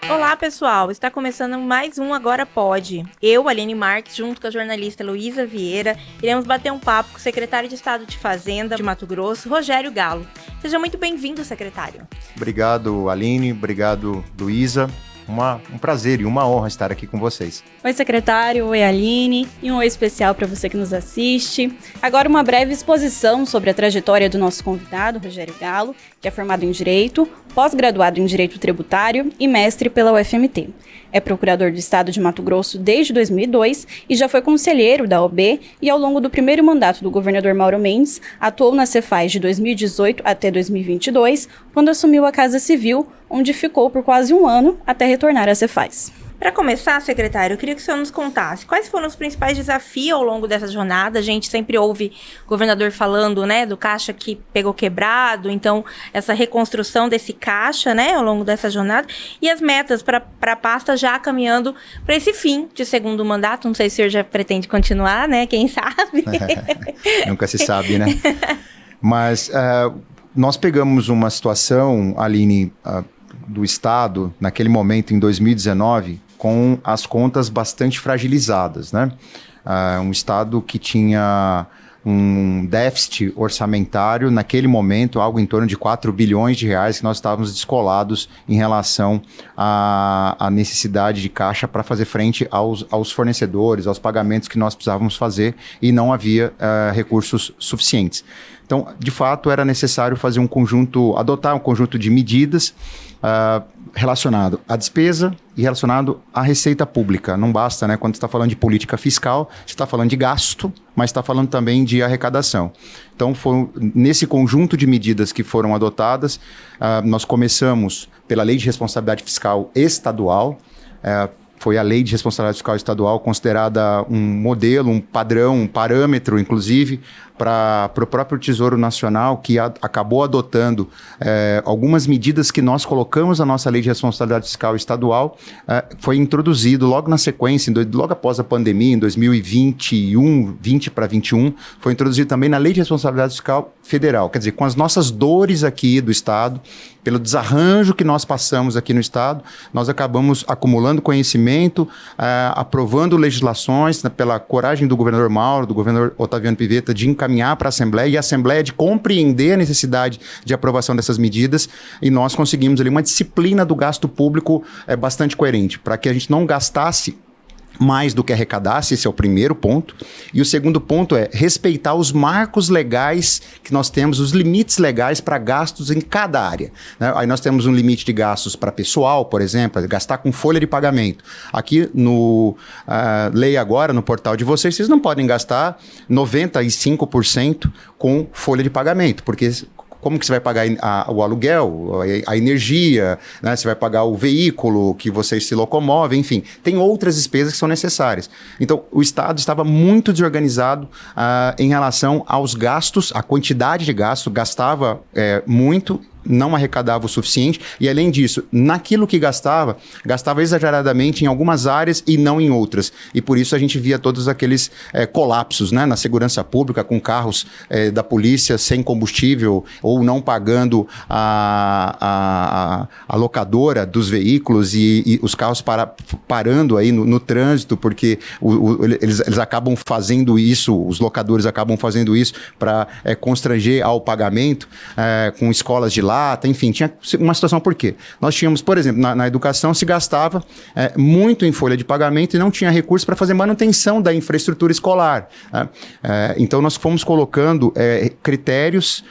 Olá, pessoal! Está começando mais um Agora Pode. Eu, Aline Marques, junto com a jornalista Luísa Vieira, iremos bater um papo com o secretário de Estado de Fazenda de Mato Grosso, Rogério Galo. Seja muito bem-vindo, secretário. Obrigado, Aline. Obrigado, Luísa. Um prazer e uma honra estar aqui com vocês. Oi, secretário. Oi, Aline. E um oi especial para você que nos assiste. Agora uma breve exposição sobre a trajetória do nosso convidado, Rogério Galo, que é formado em Direito, pós-graduado em Direito Tributário e mestre pela UFMT. É procurador do Estado de Mato Grosso desde 2002 e já foi conselheiro da OAB e, ao longo do primeiro mandato do governador Mauro Mendes, atuou na Cefaz de 2018 até 2022, quando assumiu a Casa Civil, onde ficou por quase um ano até retornar à Cefaz. Para começar, secretário, eu queria que o senhor nos contasse quais foram os principais desafios ao longo dessa jornada. A gente sempre ouve o governador falando, né, do caixa que pegou quebrado, então essa reconstrução desse caixa, né, ao longo dessa jornada, e as metas para a pasta já caminhando para esse fim de segundo mandato. Não sei se o senhor já pretende continuar, né, quem sabe? Nunca se sabe, né? Mas nós pegamos uma situação, Aline, do Estado, naquele momento, em 2019, com as contas bastante fragilizadas, né? Um Estado que tinha um déficit orçamentário, naquele momento, algo em torno de 4 bilhões de reais, que nós estávamos descolados em relação à necessidade de caixa para fazer frente aos fornecedores, aos pagamentos que nós precisávamos fazer, e não havia recursos suficientes. Então, de fato, era necessário adotar um conjunto de medidas relacionado à despesa e relacionado à receita pública. Não basta, né? Quando você está falando de política fiscal, você está falando de gasto, mas está falando também de arrecadação. Então, foi nesse conjunto de medidas que foram adotadas, nós começamos pela Lei de Responsabilidade Fiscal Estadual. Foi a Lei de Responsabilidade Fiscal Estadual considerada um modelo, um padrão, um parâmetro, inclusive, para o próprio Tesouro Nacional, que acabou adotando algumas medidas que nós colocamos na nossa Lei de Responsabilidade Fiscal Estadual. Foi introduzido logo na sequência, logo após a pandemia, em 2021, 20 para 21, foi introduzido também na Lei de Responsabilidade Fiscal Federal. Quer dizer, com as nossas dores aqui do Estado, pelo desarranjo que nós passamos aqui no Estado, nós acabamos acumulando conhecimento, aprovando legislações, pela coragem do governador Mauro, do governador Otaviano Pivetta, de encaminhar para a Assembleia, e a Assembleia de compreender a necessidade de aprovação dessas medidas, e nós conseguimos ali uma disciplina do gasto público bastante coerente, para que a gente não gastasse mais do que arrecadasse. Esse é o primeiro ponto. E o segundo ponto é respeitar os marcos legais que nós temos, os limites legais para gastos em cada área, né? Aí nós temos um limite de gastos para pessoal, por exemplo, gastar com folha de pagamento. Aqui no Lei Agora, no portal de vocês não podem gastar 95% com folha de pagamento, porque como que você vai pagar o aluguel, a energia, né? Você vai pagar o veículo que vocês se locomovem, enfim. Tem outras despesas que são necessárias. Então, o Estado estava muito desorganizado em relação aos gastos, a quantidade de gasto, gastava muito, não arrecadava o suficiente, e além disso, naquilo que gastava exageradamente em algumas áreas e não em outras. E por isso a gente via todos aqueles colapsos, né, na segurança pública, com carros da polícia sem combustível ou não pagando a locadora dos veículos, e os carros parando aí no trânsito, porque eles acabam fazendo isso, os locadores acabam fazendo isso para constranger ao pagamento, com escolas de lata, enfim, tinha uma situação. Por quê? Nós tínhamos, por exemplo, na educação se gastava muito em folha de pagamento e não tinha recurso para fazer manutenção da infraestrutura escolar, né? Então nós fomos colocando critérios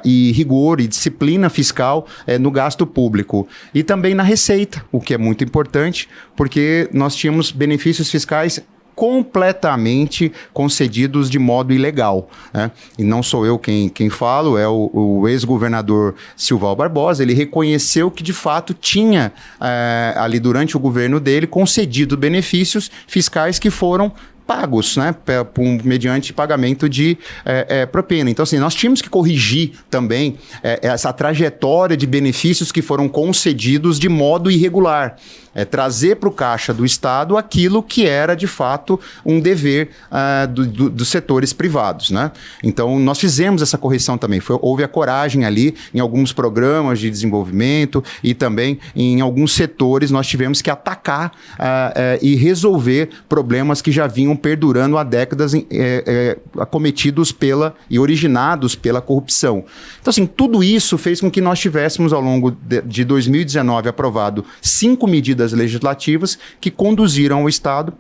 e rigor e disciplina fiscal no gasto público e também na receita, o que é muito importante, porque nós tínhamos benefícios fiscais completamente concedidos de modo ilegal, né? E não sou eu quem falo, é o ex-governador Silval Barbosa. Ele reconheceu que de fato tinha ali durante o governo dele concedido benefícios fiscais que foram pagos, né, mediante pagamento de propina. Então, assim, nós tínhamos que corrigir também essa trajetória de benefícios que foram concedidos de modo irregular. Trazer para o caixa do Estado aquilo que era, de fato, um dever dos setores privados, né? Então, nós fizemos essa correção também. Houve a coragem ali em alguns programas de desenvolvimento e também em alguns setores nós tivemos que atacar e resolver problemas que já vinham perdurando há décadas acometidos e originados pela corrupção. Então, assim, tudo isso fez com que nós tivéssemos, ao longo de 2019, aprovado 5 medidas legislativas que conduziram o Estado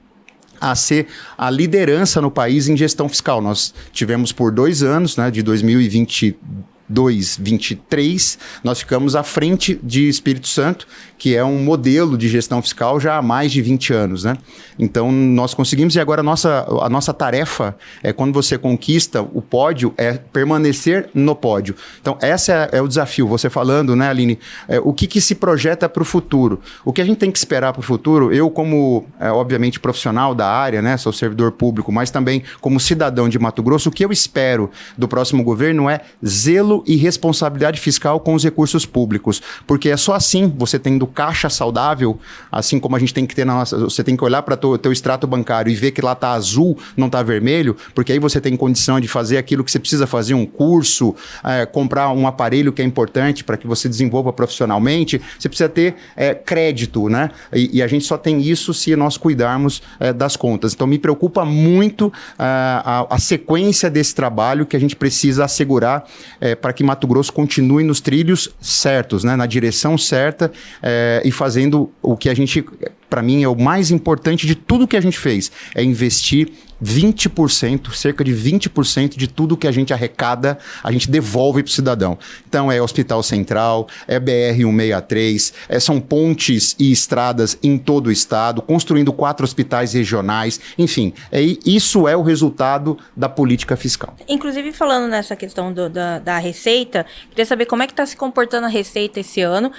a ser a liderança no país em gestão fiscal. Nós tivemos por 2 anos, né, de 2022-23, nós ficamos à frente de Espírito Santo, que é um modelo de gestão fiscal já há mais de 20 anos, né? Então, nós conseguimos, e agora a nossa tarefa quando você conquista o pódio, é permanecer no pódio. Então, esse é o desafio. Você falando, né, Aline, o que se projeta para o futuro? O que a gente tem que esperar para o futuro, eu como, obviamente, profissional da área, né, sou servidor público, mas também como cidadão de Mato Grosso, o que eu espero do próximo governo é zelo e responsabilidade fiscal com os recursos públicos, porque é só assim, você tendo caixa saudável, assim como a gente tem que ter você tem que olhar para o teu extrato bancário e ver que lá está azul, não está vermelho, porque aí você tem condição de fazer aquilo que você precisa fazer, um curso, comprar um aparelho que é importante para que você desenvolva profissionalmente, você precisa ter crédito, né? E a gente só tem isso se nós cuidarmos das contas. Então me preocupa muito a sequência desse trabalho que a gente precisa assegurar para que Mato Grosso continue nos trilhos certos, né? Na direção certa, e fazendo o que a gente, para mim, é o mais importante de tudo que a gente fez, é investir 20%, cerca de 20% de tudo que a gente arrecada, a gente devolve para o cidadão. Então, é Hospital Central, é BR-163, são pontes e estradas em todo o estado, construindo 4 hospitais regionais, enfim, isso é o resultado da política fiscal. Inclusive, falando nessa questão da Receita, queria saber como é que está se comportando a Receita esse ano.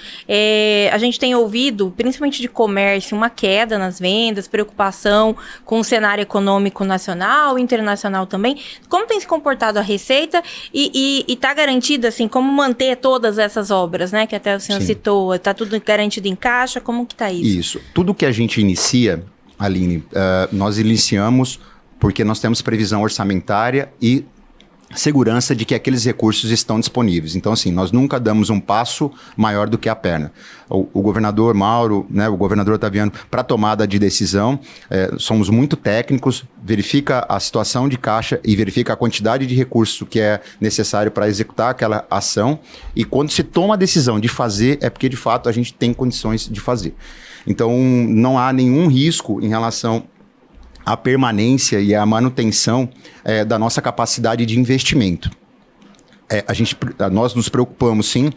A gente tem ouvido, principalmente de comércio, uma queda nas vendas, preocupação com o cenário econômico nacional, internacional também. Como tem se comportado a Receita e está garantido, assim, como manter todas essas obras, né? Que até o senhor citou, está tudo garantido em caixa, como que está isso? Isso. Tudo que a gente inicia, Aline, nós iniciamos porque nós temos previsão orçamentária e segurança de que aqueles recursos estão disponíveis. Então, assim, nós nunca damos um passo maior do que a perna. O governador Mauro, né, o governador Otaviano, para tomada de decisão, somos muito técnicos, verifica a situação de caixa e verifica a quantidade de recurso que é necessário para executar aquela ação, e quando se toma a decisão de fazer, é porque, de fato, a gente tem condições de fazer. Então, não há nenhum risco em relação a permanência e a manutenção da nossa capacidade de investimento. Nós nos preocupamos, sim,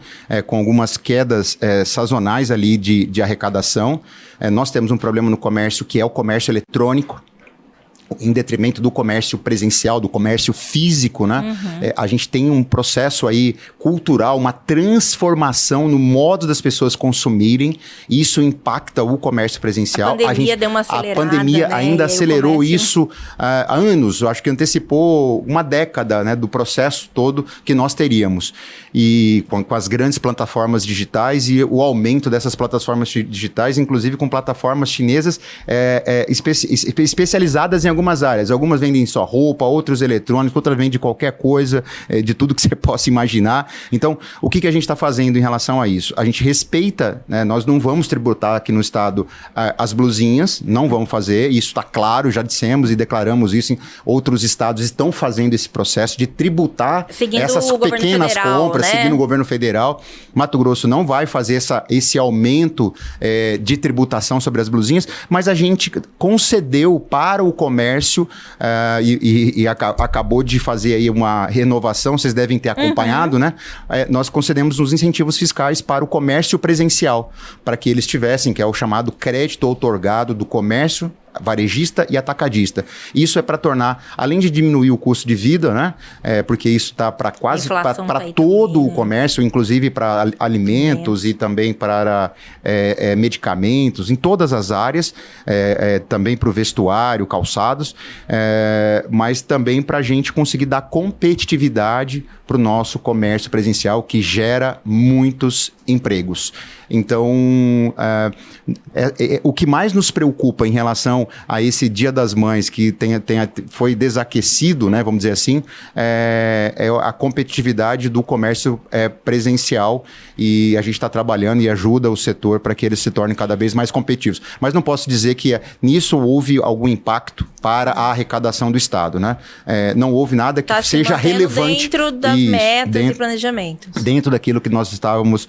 com algumas quedas sazonais ali de arrecadação. Nós temos um problema no comércio, que é o comércio eletrônico, em detrimento do comércio presencial, do comércio físico, né? Uhum. A gente tem um processo aí cultural, uma transformação no modo das pessoas consumirem, e isso impacta o comércio presencial. A pandemia deu uma acelerada, a pandemia, né? Ainda acelerou isso há anos, eu acho que antecipou uma década, né, do processo todo que nós teríamos. E com as grandes plataformas digitais e o aumento dessas plataformas digitais, inclusive com plataformas chinesas especializadas em algumas áreas. Algumas vendem só roupa, outros eletrônicos, outras vendem qualquer coisa, de tudo que você possa imaginar. Então, o que a gente está fazendo em relação a isso? A gente respeita, né, nós não vamos tributar aqui no estado as blusinhas, não vamos fazer, isso está claro, já dissemos e declaramos isso, outros estados estão fazendo esse processo de tributar seguindo essas pequenas compras, né? Seguindo o governo federal. Mato Grosso não vai fazer esse aumento de tributação sobre as blusinhas, mas a gente concedeu para o comércio e acabou de fazer aí uma renovação, vocês devem ter acompanhado, né? Nós concedemos os incentivos fiscais para o comércio presencial, para que eles tivessem, que é o chamado crédito outorgado do comércio varejista e atacadista. Isso é para tornar, além de diminuir o custo de vida, né? Porque isso está para quase para todo também, o comércio, inclusive para alimentos e também para medicamentos, em todas as áreas, também para o vestuário, calçados, mas também para a gente conseguir dar competitividade para o nosso comércio presencial, que gera muitos empregos. Então, o que mais nos preocupa em relação a esse Dia das Mães, que foi desaquecido, né, vamos dizer assim, é a competitividade do comércio presencial, e a gente está trabalhando e ajuda o setor para que eles se tornem cada vez mais competitivos. Mas não posso dizer que nisso houve algum impacto para a arrecadação do Estado, né? Não houve nada que seja relevante. Dentro das metas e planejamentos. Dentro daquilo que nós estávamos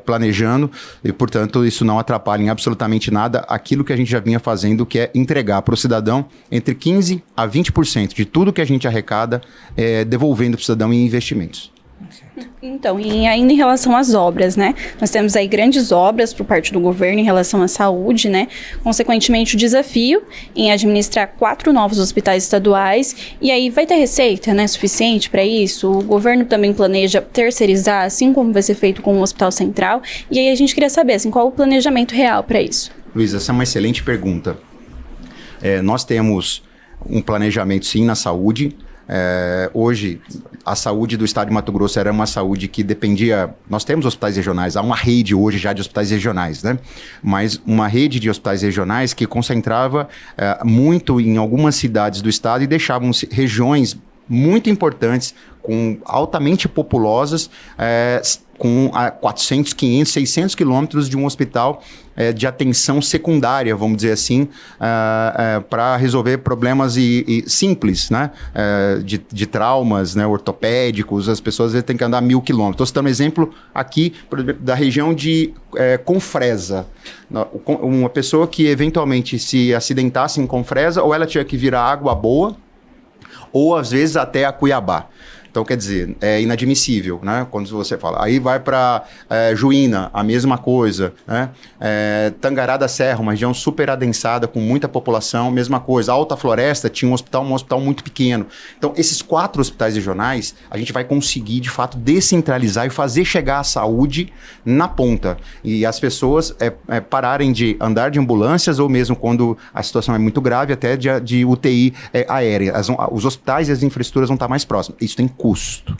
planejando, e, portanto, isso não atrapalha em absolutamente nada aquilo que a gente já vinha fazendo, que é entregar para o cidadão entre 15% a 20% de tudo que a gente arrecada, devolvendo para o cidadão em investimentos. Então, e ainda em relação às obras, né? Nós temos aí grandes obras por parte do governo em relação à saúde, né? Consequentemente, o desafio em administrar 4 novos hospitais estaduais. E aí vai ter receita, né, suficiente para isso? O governo também planeja terceirizar, assim como vai ser feito com o Hospital Central. E aí a gente queria saber, assim, qual o planejamento real para isso? Luiz, essa é uma excelente pergunta. Nós temos um planejamento, sim, na saúde. Hoje, a saúde do estado de Mato Grosso era uma saúde que dependia... Nós temos hospitais regionais, há uma rede hoje já de hospitais regionais, né? Mas uma rede de hospitais regionais que concentrava muito em algumas cidades do estado e deixavam regiões muito importantes, altamente populosas, com 400, 500, 600 quilômetros de um hospital de atenção secundária, vamos dizer assim, para resolver problemas simples, né? De traumas, né, ortopédicos. As pessoas têm que andar 1.000 quilômetros. Estou citando um exemplo aqui da região de Confresa. Uma pessoa que eventualmente se acidentasse em Confresa, ou ela tinha que vir a Água Boa, ou às vezes até a Cuiabá. Então, quer dizer, é inadmissível, né? Quando você fala. Aí vai para Juína, a mesma coisa, né? Tangará da Serra, uma região super adensada, com muita população, mesma coisa. Alta Floresta tinha um hospital muito pequeno. Então, esses 4 hospitais regionais, a gente vai conseguir, de fato, descentralizar e fazer chegar a saúde na ponta. E as pessoas pararem de andar de ambulâncias, ou mesmo quando a situação é muito grave, até de UTI aérea. Os hospitais e as infraestruturas vão estar mais próximos. Isso tem custo.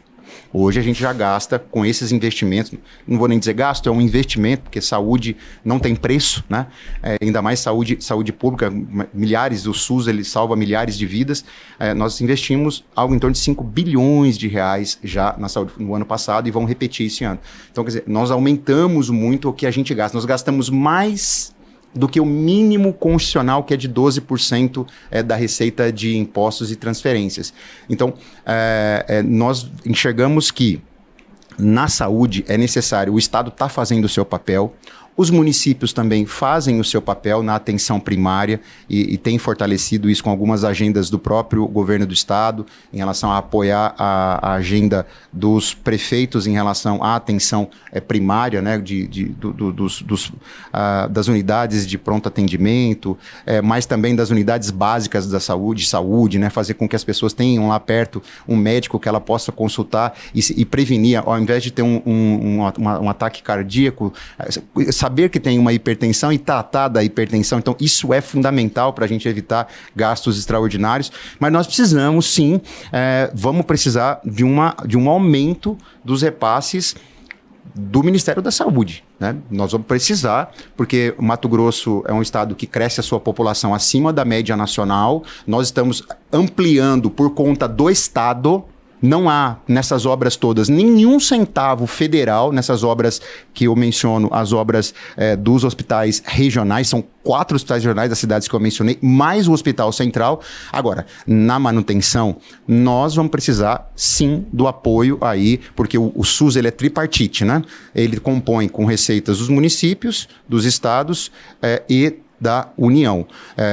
Hoje a gente já gasta com esses investimentos, não vou nem dizer gasto, é um investimento, porque saúde não tem preço, né? Ainda mais saúde pública, o SUS ele salva milhares de vidas. Nós investimos algo em torno de 5 bilhões de reais já na saúde no ano passado e vamos repetir esse ano. Então, quer dizer, nós aumentamos muito o que a gente gasta, nós gastamos mais do que o mínimo constitucional, que é de 12% da receita de impostos e transferências. Então, nós enxergamos que na saúde é necessário, o Estado está fazendo o seu papel, os municípios também fazem o seu papel na atenção primária e tem fortalecido isso com algumas agendas do próprio governo do Estado, em relação a apoiar a agenda dos prefeitos em relação à atenção primária, né, das unidades de pronto atendimento, mas também das unidades básicas da saúde, né, fazer com que as pessoas tenham lá perto um médico que ela possa consultar e prevenir, ao invés de ter um ataque cardíaco, saber que tem uma hipertensão e tratar da hipertensão. Então, isso é fundamental para a gente evitar gastos extraordinários. Mas nós precisamos, sim, vamos precisar de um aumento dos repasses do Ministério da Saúde, né? Nós vamos precisar, porque o Mato Grosso é um estado que cresce a sua população acima da média nacional. Nós estamos ampliando por conta do Estado. Não há nessas obras todas nenhum centavo federal, nessas obras que eu menciono, as obras dos hospitais regionais, são 4 hospitais regionais das cidades que eu mencionei, mais o Hospital Central. Agora, na manutenção, nós vamos precisar sim do apoio aí, porque o SUS ele é tripartite, né? Ele compõe com receitas dos municípios, dos estados e da União.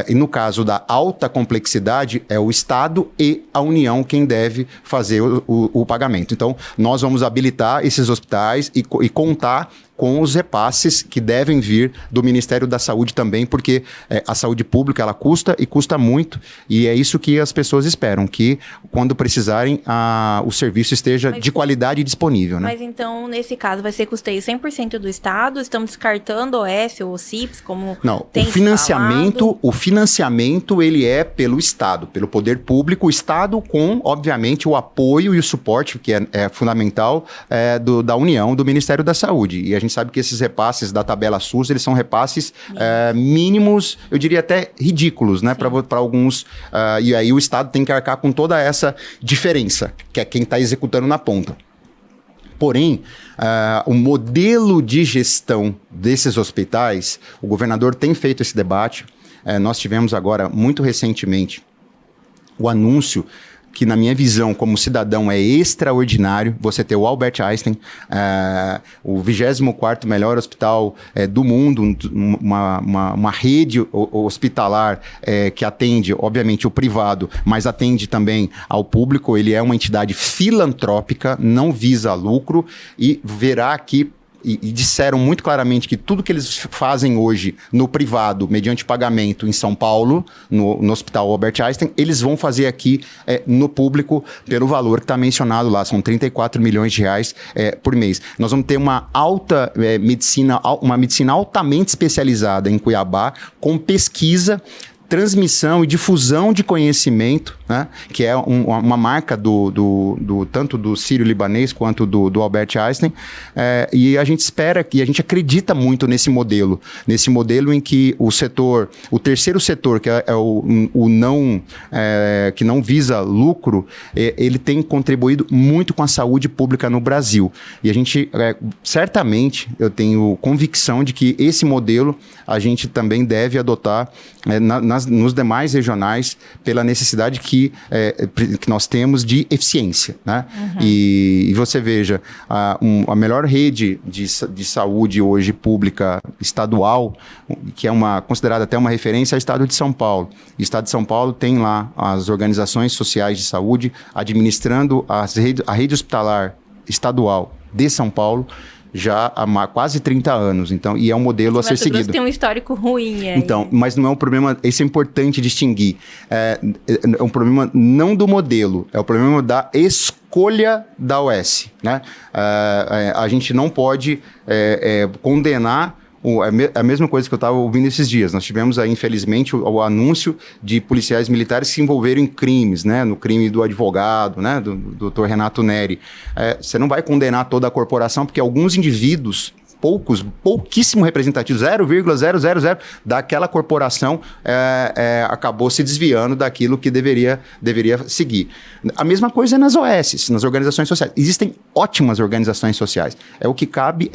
E no caso da alta complexidade, é o Estado e a União quem deve fazer o pagamento. Então, nós vamos habilitar esses hospitais e contar com os repasses que devem vir do Ministério da Saúde também, porque a saúde pública, ela custa e custa muito, e é isso que as pessoas esperam, que quando precisarem, o serviço esteja de qualidade e disponível, né? Mas então, nesse caso, vai ser custeio 100% do Estado? Estamos descartando OS ou CIPS, como não, tem o financiamento, ele é pelo Estado, pelo poder público, o Estado com, obviamente, o apoio e o suporte, que é fundamental, da União, do Ministério da Saúde. E a gente sabe que esses repasses da tabela SUS, eles são repasses mínimos, eu diria até ridículos, né, para alguns. E aí o Estado tem que arcar com toda essa diferença, que é quem está executando na ponta. Porém, o modelo de gestão desses hospitais, o governador tem feito esse debate. Nós tivemos agora, muito recentemente, o anúncio que, na minha visão, como cidadão, é extraordinário você ter o Albert Einstein, o 24º melhor hospital do mundo, uma rede hospitalar que atende, obviamente, o privado, mas atende também ao público. Ele é uma entidade filantrópica, não visa lucro, e verá aqui. E disseram muito claramente que tudo que eles fazem hoje no privado, mediante pagamento em São Paulo, no Hospital Albert Einstein, eles vão fazer aqui no público pelo valor que está mencionado lá, são 34 milhões de reais por mês. Nós vamos ter uma alta medicina, uma medicina altamente especializada em Cuiabá, com pesquisa, transmissão e difusão de conhecimento, né, que é uma marca tanto do Sírio-Libanês quanto do Albert Einstein, e a gente espera que, a gente acredita muito nesse modelo em que o terceiro setor, que é o não, que não visa lucro, ele tem contribuído muito com a saúde pública no Brasil. E a gente, certamente, eu tenho convicção de que esse modelo a gente também deve adotar nos demais regionais, pela necessidade que nós temos de eficiência, né? Uhum. E você veja, a melhor rede de saúde hoje pública estadual, que é considerada até uma referência, é o Estado de São Paulo. O Estado de São Paulo tem lá as organizações sociais de saúde administrando a rede hospitalar estadual de São Paulo, já há quase 30 anos, então, e é um modelo a ser seguido. Tem um histórico ruim aí. Então, mas não é um problema, isso é importante distinguir, é um problema não do modelo, é o problema da escolha da OS, né? A gente não pode condenar a mesma coisa que eu estava ouvindo esses dias. Nós tivemos aí, infelizmente, o anúncio de policiais militares que se envolveram em crimes, né? No crime do advogado, né? Do Dr. Renato Neri. Você não vai condenar toda a corporação, porque alguns indivíduos, pouquíssimo representativo, 0,000 daquela corporação acabou se desviando daquilo que deveria seguir. A mesma coisa nas OS, nas organizações sociais. Existem ótimas organizações sociais. O que cabe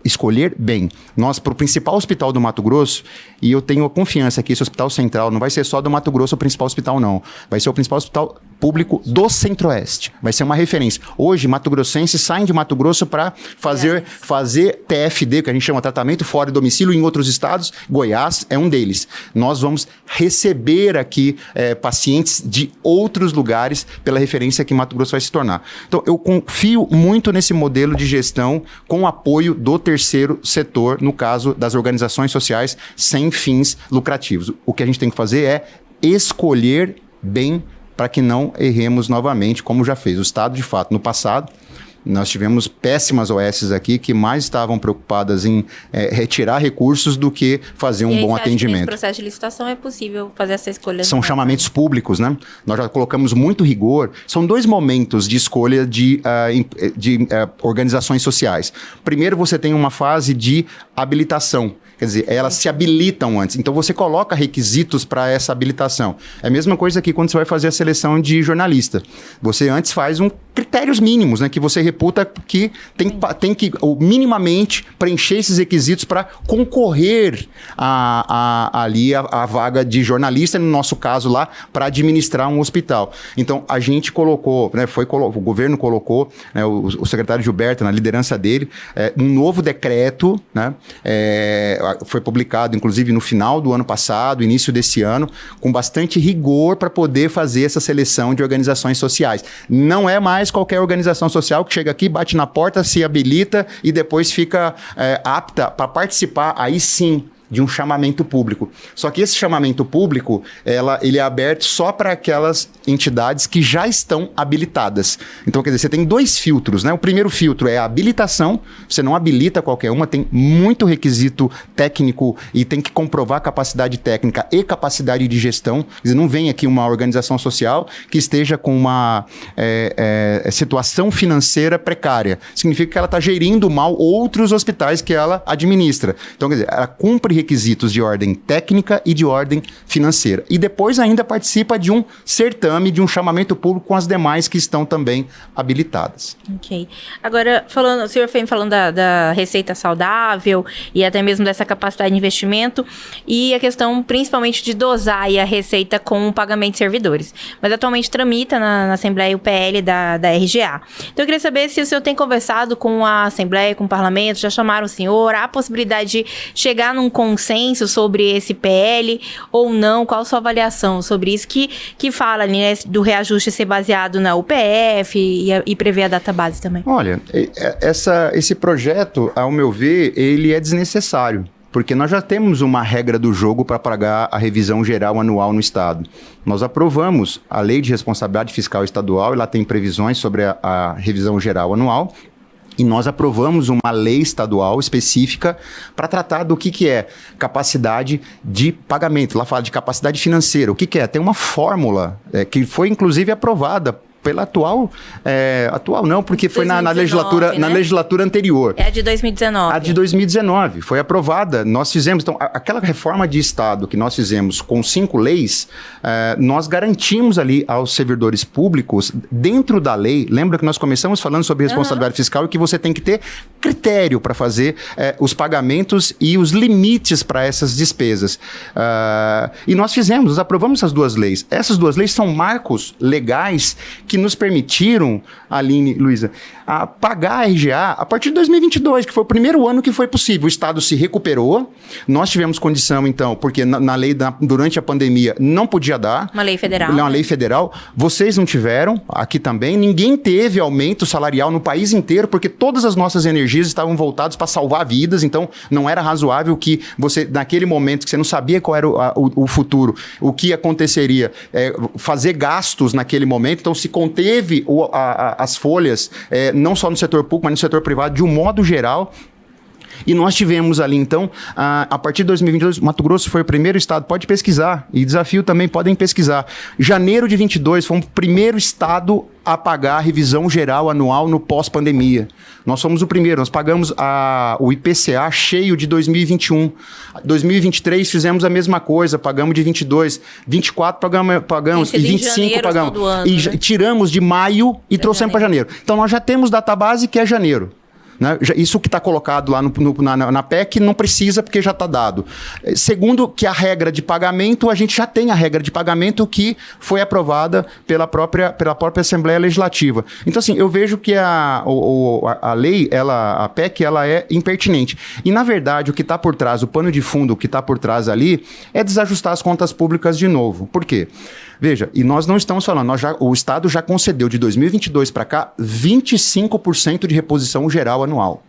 escolher bem. Nós, para o principal hospital do Mato Grosso, e eu tenho a confiança que esse hospital central não vai ser só do Mato Grosso o principal hospital, não. Vai ser o principal hospital público do Centro-Oeste. Vai ser uma referência. Hoje, mato-grossenses saem de Mato Grosso para fazer TFD, que a gente chama tratamento fora de domicílio, em outros estados. Goiás é um deles. Nós vamos receber aqui pacientes de outros lugares pela referência que Mato Grosso vai se tornar. Então, eu confio muito nesse modelo de gestão com apoio do terceiro setor, no caso das organizações sociais sem fins lucrativos. O que a gente tem que fazer é escolher bem para que não erremos novamente, como já fez o Estado, de fato, no passado. Nós tivemos péssimas OS aqui que mais estavam preocupadas em retirar recursos do que fazer um bom atendimento. Nesse processo de licitação é possível fazer essa escolha? São chamamentos públicos, né? Nós já colocamos muito rigor. São 2 momentos de escolha de organizações sociais. Primeiro, você tem uma fase de habilitação. Quer dizer, elas se habilitam antes. Então, você coloca requisitos para essa habilitação. É a mesma coisa que quando você vai fazer a seleção de jornalista. Você antes faz critérios mínimos, né? Que você reputa que tem que minimamente preencher esses requisitos para concorrer ali a vaga de jornalista, no nosso caso lá, para administrar um hospital. Então, a gente colocou, né, o governo colocou, né, o secretário Gilberto, na liderança dele, um novo decreto, né, foi publicado, inclusive, no final do ano passado, início desse ano, com bastante rigor para poder fazer essa seleção de organizações sociais. Não é mais qualquer organização social que chega aqui, bate na porta, se habilita e depois fica apta para participar, aí sim, de um chamamento público. Só que esse chamamento público, ele é aberto só para aquelas entidades que já estão habilitadas. Então, quer dizer, você tem 2 filtros, né? O primeiro filtro é a habilitação, você não habilita qualquer uma, tem muito requisito técnico e tem que comprovar capacidade técnica e capacidade de gestão. Quer dizer, não vem aqui uma organização social que esteja com uma situação financeira precária. Significa que ela está gerindo mal outros hospitais que ela administra. Então, quer dizer, ela cumpre requisitos de ordem técnica e de ordem financeira. E depois ainda participa de um certame, de um chamamento público com as demais que estão também habilitadas. Ok. Agora, o senhor foi falando da receita saudável e até mesmo dessa capacidade de investimento e a questão principalmente de dosar aí a receita com o pagamento de servidores. Mas atualmente tramita na Assembleia o PL da RGA. Então eu queria saber se o senhor tem conversado com a Assembleia, com o Parlamento, já chamaram o senhor, há a possibilidade de chegar num consenso sobre esse PL ou não? Qual a sua avaliação sobre isso que fala ali, né, do reajuste ser baseado na UPF e prever a database também? Olha, esse projeto, ao meu ver, ele é desnecessário. Porque nós já temos uma regra do jogo para pagar a revisão geral anual no Estado. Nós aprovamos a Lei de Responsabilidade Fiscal Estadual, e lá tem previsões sobre a revisão geral anual. E nós aprovamos uma lei estadual específica para tratar do que é capacidade de pagamento. Lá fala de capacidade financeira. O que é? Tem uma fórmula que foi, inclusive, aprovada pela atual não, porque 2019, foi na legislatura, né? Na legislatura anterior. É a de 2019. A de 2019, foi aprovada. Nós fizemos, então, aquela reforma de Estado que nós fizemos com 5 leis, nós garantimos ali aos servidores públicos, dentro da lei, lembra que nós começamos falando sobre responsabilidade fiscal e que você tem que ter critério para fazer os pagamentos e os limites para essas despesas. E nós aprovamos essas 2 leis. Essas 2 leis são marcos legais que nos permitiram, Aline, Luísa, a pagar a RGA a partir de 2022, que foi o primeiro ano que foi possível. O Estado se recuperou, nós tivemos condição, então, porque na lei, durante a pandemia, não podia dar. Uma lei federal. Uma lei federal. Vocês não tiveram, aqui também. Ninguém teve aumento salarial no país inteiro, porque todas as nossas energias estavam voltadas para salvar vidas, então não era razoável que você, naquele momento que você não sabia qual era o futuro, o que aconteceria, fazer gastos naquele momento, então se conteve as folhas, não só no setor público, mas no setor privado, de um modo geral. E nós tivemos ali, então, a partir de 2022, Mato Grosso foi o primeiro estado, pode pesquisar, e Desafio também podem pesquisar. Janeiro de 22 foi o primeiro estado a pagar a revisão geral anual no pós-pandemia. Nós fomos o primeiro, nós pagamos o IPCA cheio de 2021. 2023 fizemos a mesma coisa, pagamos de 22. 24 pagamos e 25 pagamos. Ano, e né? Tiramos de maio e trouxemos para janeiro. Então nós já temos database que é janeiro. Né? Isso que está colocado lá na PEC não precisa, porque já está dado. Segundo, que a regra de pagamento, a gente já tem a regra de pagamento que foi aprovada pela própria Assembleia Legislativa. Então, assim, eu vejo que a lei, a PEC, ela é impertinente. E, na verdade, o que está por trás, o pano de fundo que está por trás ali, é desajustar as contas públicas de novo. Por quê? Veja, e nós não estamos falando, o Estado já concedeu de 2022 para cá 25% de reposição geral anual.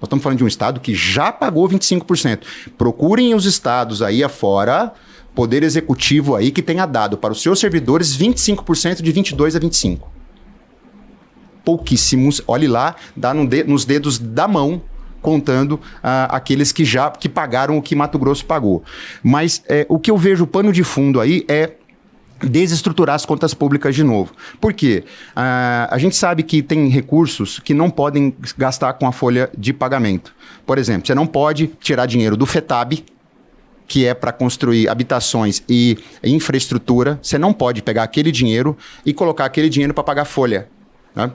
Nós estamos falando de um Estado que já pagou 25%. Procurem os estados aí afora, Poder Executivo aí, que tenha dado para os seus servidores 25% de 22 a 25. Pouquíssimos, olhe lá, dá nos dedos da mão, contando aqueles que pagaram o que Mato Grosso pagou. Mas o que eu vejo, o pano de fundo aí é desestruturar as contas públicas de novo. Por quê? A gente sabe que tem recursos que não podem gastar com a folha de pagamento. Por exemplo, você não pode tirar dinheiro do FETAB, que é para construir habitações e infraestrutura. Você não pode pegar aquele dinheiro e colocar aquele dinheiro para pagar folha. Né?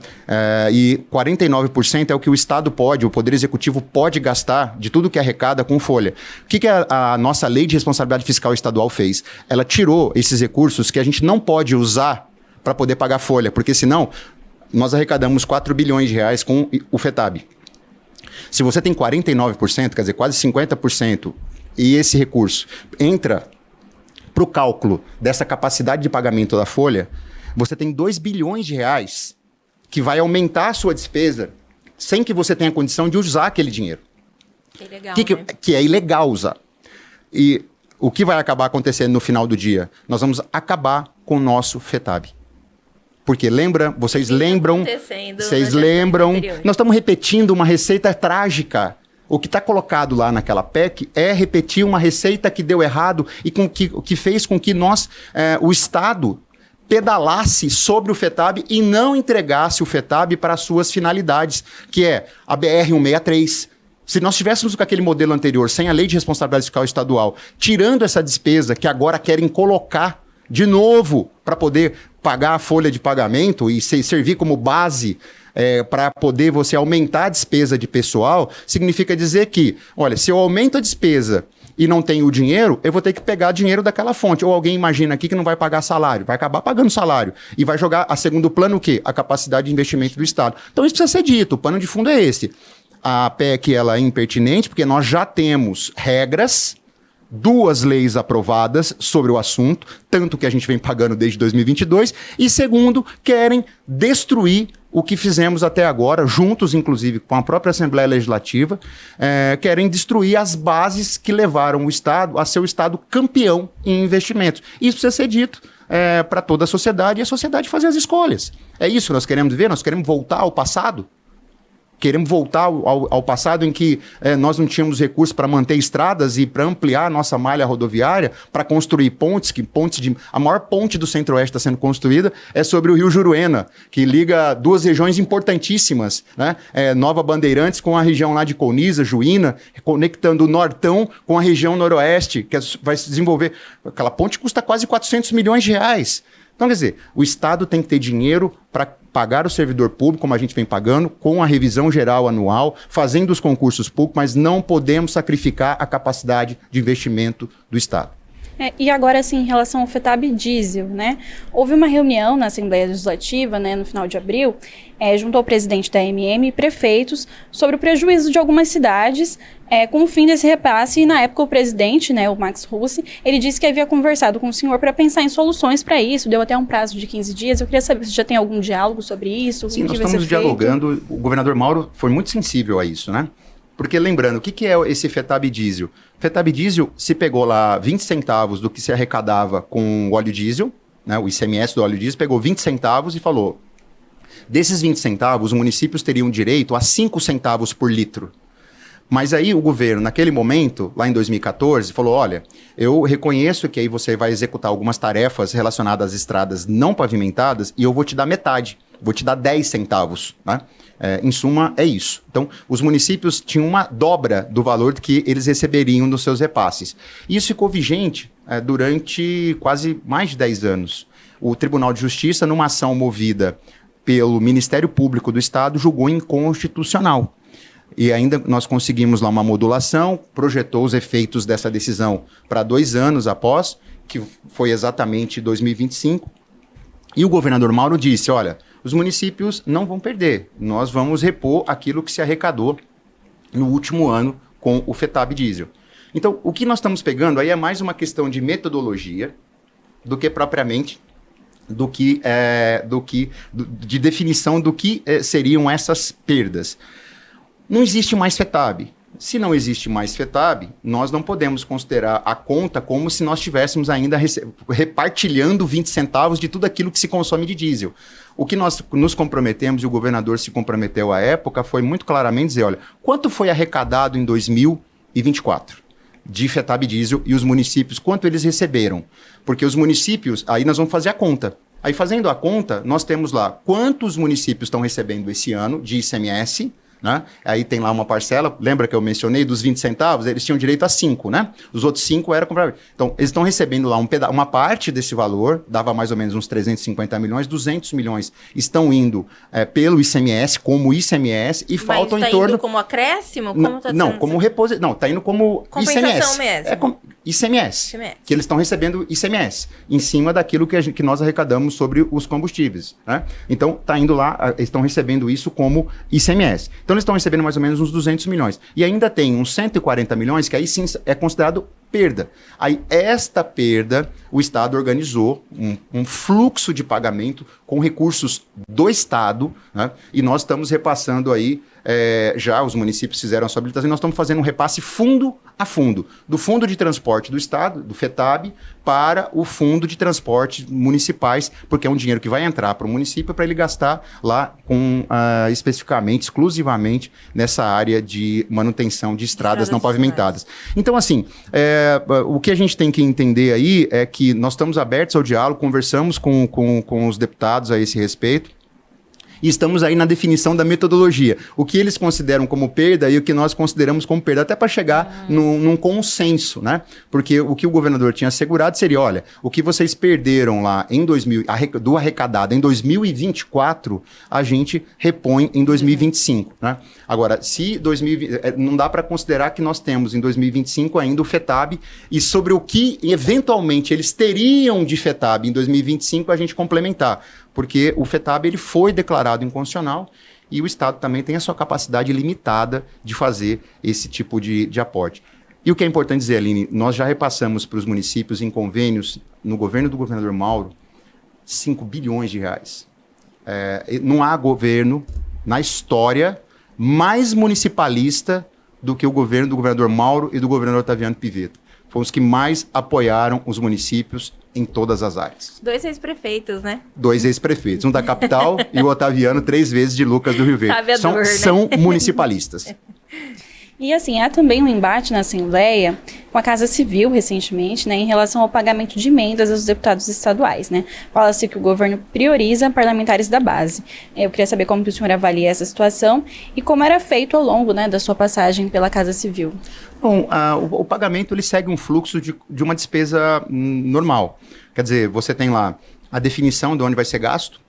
E 49% é o que o Estado pode, o Poder Executivo pode gastar de tudo que arrecada com folha. O que a nossa Lei de Responsabilidade Fiscal Estadual fez? Ela tirou esses recursos que a gente não pode usar para poder pagar folha, porque senão nós arrecadamos 4 bilhões de reais com o FETAB. Se você tem 49%, quer dizer, quase 50%, e esse recurso entra para o cálculo dessa capacidade de pagamento da folha, você tem 2 bilhões de reais que vai aumentar a sua despesa sem que você tenha condição de usar aquele dinheiro. Que legal, né? Que é ilegal usar. E o que vai acabar acontecendo no final do dia? Nós vamos acabar com o nosso FETAB. Porque vocês lembram, nós estamos repetindo uma receita trágica. O que está colocado lá naquela PEC é repetir uma receita que deu errado e que fez com que o Estado pedalasse sobre o FETAB e não entregasse o FETAB para as suas finalidades, que é a BR-163. Se nós tivéssemos com aquele modelo anterior, sem a Lei de Responsabilidade Fiscal Estadual, tirando essa despesa que agora querem colocar de novo para poder pagar a folha de pagamento e servir como base para poder você aumentar a despesa de pessoal, significa dizer que, olha, se eu aumento a despesa e não tenho o dinheiro, eu vou ter que pegar dinheiro daquela fonte. Ou alguém imagina aqui que não vai pagar salário, vai acabar pagando salário e vai jogar a segundo plano o quê? A capacidade de investimento do Estado. Então isso precisa ser dito, o pano de fundo é esse. A PEC ela é impertinente porque nós já temos regras, 2 leis aprovadas sobre o assunto, tanto que a gente vem pagando desde 2022, e segundo, querem destruir o que fizemos até agora, juntos inclusive com a própria Assembleia Legislativa, querem destruir as bases que levaram o Estado a ser o Estado campeão em investimentos. Isso precisa ser dito para toda a sociedade e a sociedade fazer as escolhas. É isso que nós queremos ver? Nós queremos voltar ao passado? Queremos voltar ao passado em que nós não tínhamos recursos para manter estradas e para ampliar a nossa malha rodoviária, para construir pontes, a maior ponte do Centro-Oeste está sendo construída é sobre o Rio Juruena, que liga 2 regiões importantíssimas, né? Nova Bandeirantes com a região lá de Colniza, Juína, conectando o Nortão com a região Noroeste, que vai se desenvolver. Aquela ponte custa quase 400 milhões de reais. Então, quer dizer, o Estado tem que ter dinheiro para pagar o servidor público, como a gente vem pagando, com a revisão geral anual, fazendo os concursos públicos, mas não podemos sacrificar a capacidade de investimento do Estado. E agora, assim, em relação ao FETAB diesel, né? Houve uma reunião na Assembleia Legislativa, né, no final de abril, junto ao presidente da AMM e prefeitos, sobre o prejuízo de algumas cidades com o fim desse repasse. E, na época, o presidente, né, o Max Russi, ele disse que havia conversado com o senhor para pensar em soluções para isso, deu até um prazo de 15 dias. Eu queria saber se já tem algum diálogo sobre isso. Sim, nós estamos dialogando. O governador Mauro foi muito sensível a isso, né? Porque, lembrando, o que é esse FETAB diesel? FETAB diesel se pegou lá 20 centavos do que se arrecadava com o óleo diesel, né, o ICMS do óleo diesel, pegou 20 centavos e falou, desses 20 centavos, os municípios teriam direito a 5 centavos por litro. Mas aí o governo, naquele momento, lá em 2014, falou, olha, eu reconheço que aí você vai executar algumas tarefas relacionadas às estradas não pavimentadas e eu vou te dar metade, vou te dar 10 centavos, né? Em suma, é isso. Então, os municípios tinham uma dobra do valor que eles receberiam nos seus repasses. Isso ficou vigente durante quase mais de 10 anos. O Tribunal de Justiça, numa ação movida pelo Ministério Público do Estado, julgou inconstitucional. E ainda nós conseguimos lá uma modulação, projetou os efeitos dessa decisão para 2 anos após, que foi exatamente 2025. E o governador Mauro disse, olha, os municípios não vão perder, nós vamos repor aquilo que se arrecadou no último ano com o FETAB diesel. Então, o que nós estamos pegando aí é mais uma questão de metodologia do que propriamente de definição do que seriam essas perdas. Não existe mais FETAB. Se não existe mais FETAB, nós não podemos considerar a conta como se nós estivéssemos ainda repartilhando 20 centavos de tudo aquilo que se consome de diesel. O que nós nos comprometemos, e o governador se comprometeu à época, foi muito claramente dizer, olha, quanto foi arrecadado em 2024 de FETAB diesel e os municípios, quanto eles receberam? Porque os municípios, aí nós vamos fazer a conta. Aí fazendo a conta, nós temos lá quantos municípios estão recebendo esse ano de ICMS, né? Aí tem lá uma parcela, lembra que eu mencionei, dos 20 centavos, eles tinham direito a 5, né? Os outros 5 eram comprar. Então, eles estão recebendo lá uma parte desse valor, dava mais ou menos uns 350 milhões, 200 milhões estão indo pelo ICMS, como ICMS, e faltam em torno... Mas está indo como acréscimo? Como não, como reposição. Não, está indo como compensação ICMS. mesmo. ICMS, que eles estão recebendo ICMS, em cima daquilo que nós arrecadamos sobre os combustíveis, né? Então, está indo lá, eles estão recebendo isso como ICMS. Então, eles estão recebendo mais ou menos uns 200 milhões. E ainda tem uns 140 milhões que aí sim é considerado perda. Aí, esta perda, o Estado organizou um fluxo de pagamento com recursos do Estado, né? E nós estamos repassando aí, já os municípios fizeram a sua habilitação, e nós estamos fazendo um repasse fundo a fundo, do Fundo de Transporte do Estado, do FETAB, para o Fundo de Transporte Municipais, porque é um dinheiro que vai entrar para o município para ele gastar lá especificamente, exclusivamente, nessa área de manutenção de estradas não pavimentadas. Então, assim, o que a gente tem que entender aí é que nós estamos abertos ao diálogo, conversamos com os deputados a esse respeito, e estamos aí na definição da metodologia. O que eles consideram como perda e o que nós consideramos como perda, até para chegar num consenso, né? Porque o que o governador tinha assegurado seria, olha, o que vocês perderam lá do arrecadado em 2024, a gente repõe em 2025, né? Agora, se 2020, não dá para considerar que nós temos em 2025 ainda o FETAB, e sobre o que eventualmente eles teriam de FETAB em 2025 a gente complementar. Porque o FETAB ele foi declarado inconstitucional e o Estado também tem a sua capacidade limitada de fazer esse tipo de aporte. E o que é importante dizer, Aline, nós já repassamos para os municípios em convênios, no governo do governador Mauro, 5 bilhões de reais. Não há governo na história mais municipalista do que o governo do governador Mauro e do governador Otaviano Pivetta. Foram os que mais apoiaram os municípios em todas as áreas. 2 ex-prefeitos, né? 2 ex-prefeitos, um da capital e o Otaviano 3 vezes de Lucas do Rio Verde. São municipalistas. E assim, há também um embate na Assembleia com a Casa Civil recentemente, né, em relação ao pagamento de emendas aos deputados estaduais, né? Fala-se que o governo prioriza parlamentares da base. Eu queria saber como que o senhor avalia essa situação e como era feito ao longo, né, da sua passagem pela Casa Civil. Bom, o pagamento ele segue um fluxo de uma despesa normal. Quer dizer, você tem lá a definição de onde vai ser gasto,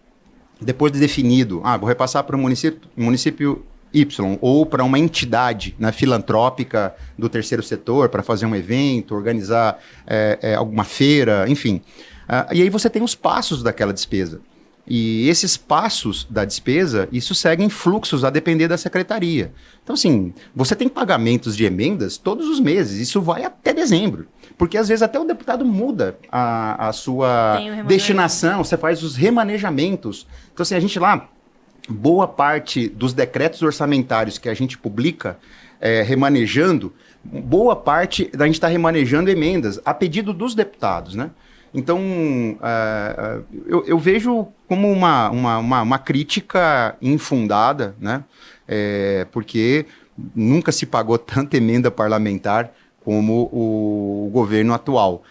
depois de definido, vou repassar para o município Y, ou para uma entidade, né, filantrópica do terceiro setor, para fazer um evento, organizar alguma feira, enfim. E aí você tem os passos daquela despesa. E esses passos da despesa, isso segue em fluxos a depender da secretaria. Então, assim, você tem pagamentos de emendas todos os meses, isso vai até dezembro. Porque, às vezes, até o deputado muda a sua destinação, você faz os remanejamentos. Então, assim, a gente lá, boa parte dos decretos orçamentários que a gente publica remanejando, boa parte da gente está remanejando emendas a pedido dos deputados, né? Então, eu vejo como uma crítica infundada, né? Porque nunca se pagou tanta emenda parlamentar como o governo atual.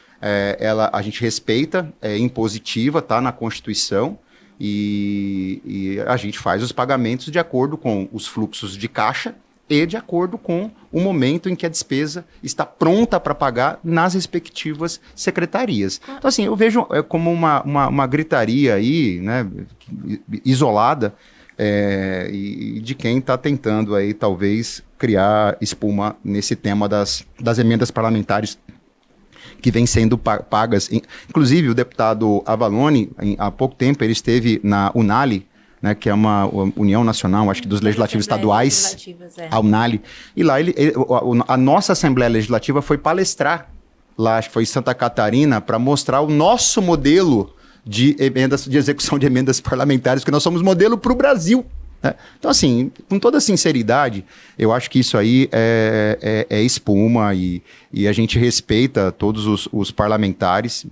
A gente respeita, é impositiva, está na Constituição, e a gente faz os pagamentos de acordo com os fluxos de caixa e de acordo com o momento em que a despesa está pronta para pagar nas respectivas secretarias. Então, assim, eu vejo como uma gritaria aí, né, isolada, e de quem está tentando aí, talvez, criar espuma nesse tema das emendas parlamentares que vêm sendo pagas. Inclusive, o deputado Avalone, há pouco tempo, ele esteve na UNALI, né, que é uma União Nacional, acho que dos Legislativos Estaduais, a UNALI, e lá a nossa Assembleia Legislativa foi palestrar, lá acho que foi em Santa Catarina, para mostrar o nosso modelo de execução de emendas parlamentares, porque nós somos modelo para o Brasil. Né? Então, assim, com toda sinceridade, eu acho que isso aí é espuma e a gente respeita todos os parlamentares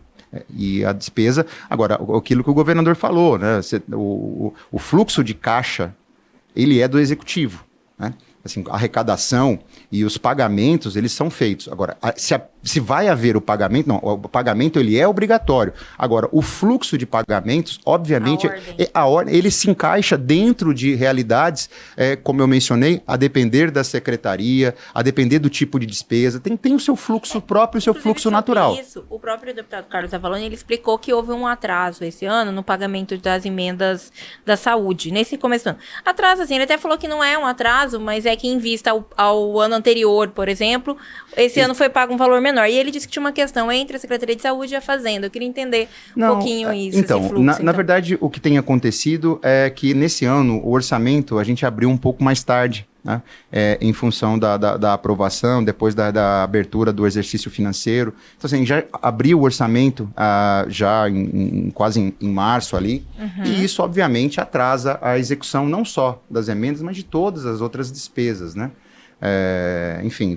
e a despesa. Agora, aquilo que o governador falou, né? O fluxo de caixa, ele é do executivo, né? Assim, a arrecadação e os pagamentos, eles são feitos. Agora, se se vai haver o pagamento, não, o pagamento ele é obrigatório. Agora, o fluxo de pagamentos, obviamente, a ordem, ele se encaixa dentro de realidades, como eu mencionei, a depender da secretaria, a depender do tipo de despesa, tem o seu fluxo próprio, o seu fluxo natural. Isso, o próprio deputado Carlos Avalone, ele explicou que houve um atraso esse ano no pagamento das emendas da saúde, nesse começo do ano. Atraso, assim, ele até falou que não é um atraso, mas é que em vista ao ano anterior, por exemplo, esse ano foi pago um valor menor. E ele disse que tinha uma questão entre a Secretaria de Saúde e a Fazenda. Eu queria entender um pouquinho isso, então, esse fluxo. Na verdade, o que tem acontecido é que nesse ano o orçamento a gente abriu um pouco mais tarde, né? Em função da aprovação, depois da abertura do exercício financeiro. Então, assim, já abriu o orçamento já quase em março ali, e isso, obviamente, atrasa a execução não só das emendas, mas de todas as outras despesas, né? Enfim,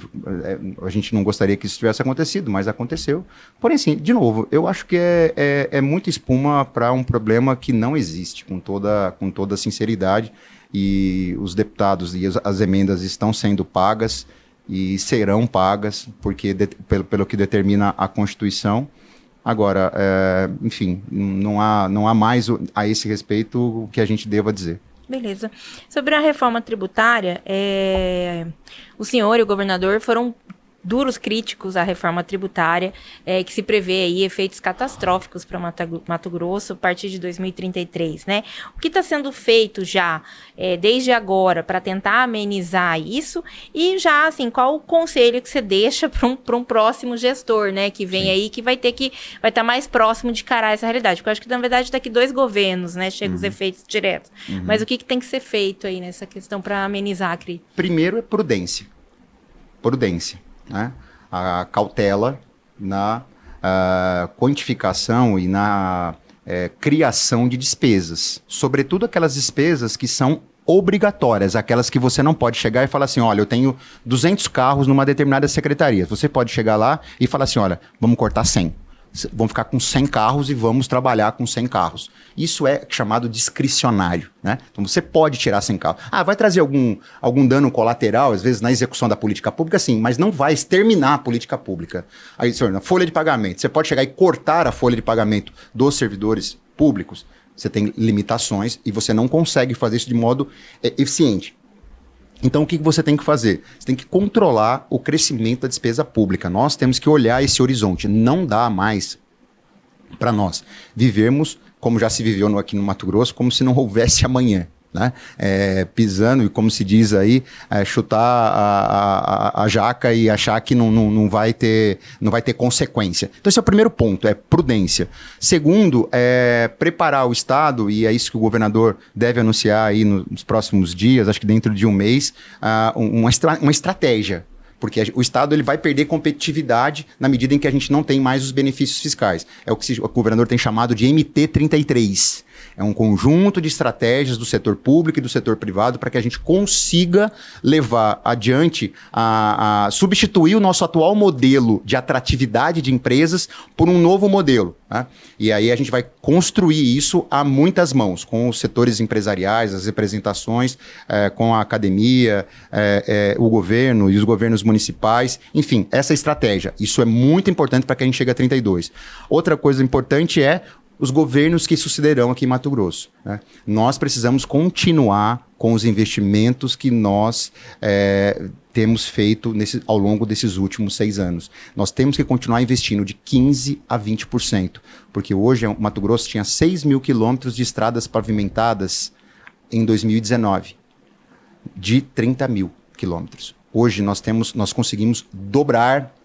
a gente não gostaria que isso tivesse acontecido, mas aconteceu. Porém, assim, de novo, eu acho que é muita espuma para um problema que não existe, com toda sinceridade, e os deputados e as emendas estão sendo pagas e serão pagas, porque pelo que determina a Constituição. Agora, enfim, não há mais a esse respeito o que a gente deva dizer. Beleza. Sobre a reforma tributária, o senhor e o governador foram duros críticos à reforma tributária, que se prevê aí efeitos catastróficos para Mato Grosso a partir de 2033, né? O que está sendo feito já, desde agora, para tentar amenizar isso? E já, assim, qual o conselho que você deixa para um próximo gestor, né? Que vem aí, que vai estar mais próximo de encarar essa realidade? Porque eu acho que, na verdade, daqui 2 governos, né? Chegam os efeitos diretos. Mas o que tem que ser feito aí nessa questão para amenizar a crise? Primeiro é prudência. Prudência. Né? A cautela na quantificação e na criação de despesas, sobretudo aquelas despesas que são obrigatórias, aquelas que você não pode chegar e falar assim, olha, eu tenho 200 carros numa determinada secretaria. Você pode chegar lá e falar assim, olha, vamos cortar 100. Vamos ficar com 100 carros e vamos trabalhar com 100 carros. Isso é chamado discricionário, né? Então você pode tirar 100 carros. Vai trazer algum dano colateral, às vezes na execução da política pública, sim, mas não vai exterminar a política pública. Aí, senhor, na folha de pagamento, você pode chegar e cortar a folha de pagamento dos servidores públicos. Você tem limitações e você não consegue fazer isso de modo eficiente. Então, o que você tem que fazer? Você tem que controlar o crescimento da despesa pública. Nós temos que olhar esse horizonte. Não dá mais para nós vivermos, como já se viveu aqui no Mato Grosso, como se não houvesse amanhã. Né? Pisando e, como se diz aí, chutar a jaca e achar que não vai ter consequência. Então esse é o primeiro ponto, é prudência. Segundo, preparar o Estado, e é isso que o governador deve anunciar aí nos próximos dias, acho que dentro de um mês, uma estratégia. Porque o Estado ele vai perder competitividade na medida em que a gente não tem mais os benefícios fiscais. É o que o governador tem chamado de MT-33. É um conjunto de estratégias do setor público e do setor privado para que a gente consiga levar adiante, substituir o nosso atual modelo de atratividade de empresas por um novo modelo. Né? E aí a gente vai construir isso a muitas mãos, com os setores empresariais, as representações, com a academia, o governo e os governos municipais. Enfim, essa estratégia. Isso é muito importante para que a gente chegue a 32. Outra coisa importante é os governos que sucederão aqui em Mato Grosso. Né? Nós precisamos continuar com os investimentos que nós temos feito ao longo desses últimos 6 anos. Nós temos que continuar investindo de 15% a 20%, porque hoje o Mato Grosso tinha 6 mil quilômetros de estradas pavimentadas em 2019, de 30 mil quilômetros. Hoje nós conseguimos dobrar